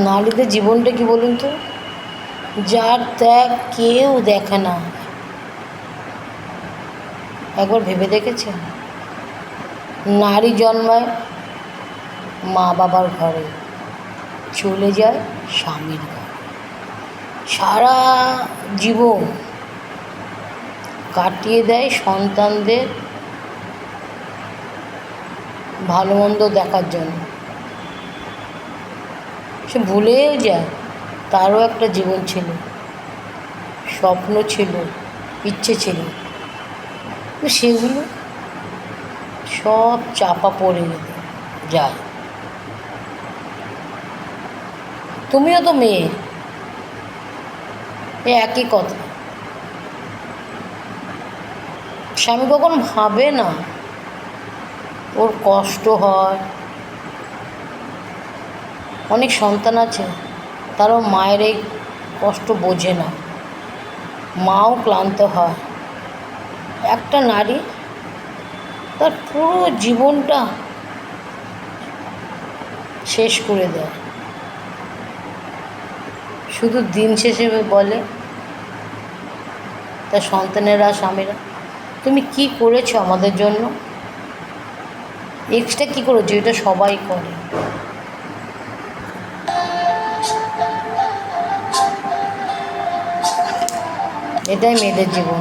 নারীদের জীবনটা কি বলুন তো, যার ত্যাগ কেউ দেখে না। একবার ভেবে দেখেছেন? নারী জন্মায় মা বাবার ঘরে, চলে যায় স্বামীর ঘরে, সারা জীবন কাটিয়ে দেয় সন্তানদের ভালো মন্দ দেখার জন্য। সে ভুলেও যায় তারও একটা জীবন ছিল, স্বপ্ন ছিল, ইচ্ছে ছিল, সেগুলো সব চাপা পড়ে যায়। তুমিও তো মেয়ে, এ একই কথা। স্বামী কখন ভাবে না ওর কষ্ট হয়? অনেক সন্তান আছে তারাও মায়ের এই কষ্ট বোঝে না, মাও ক্লান্ত হয়। একটা নারী তার পুরো জীবনটা শেষ করে দেয়, শুধু দিন শেষে বলে তার সন্তানেরা, স্বামীরা, তুমি কি করেছো আমাদের জন্য? এক্সট্রা কী করেছো? এটা সবাই করে। এটাই মেয়েদের জীবন।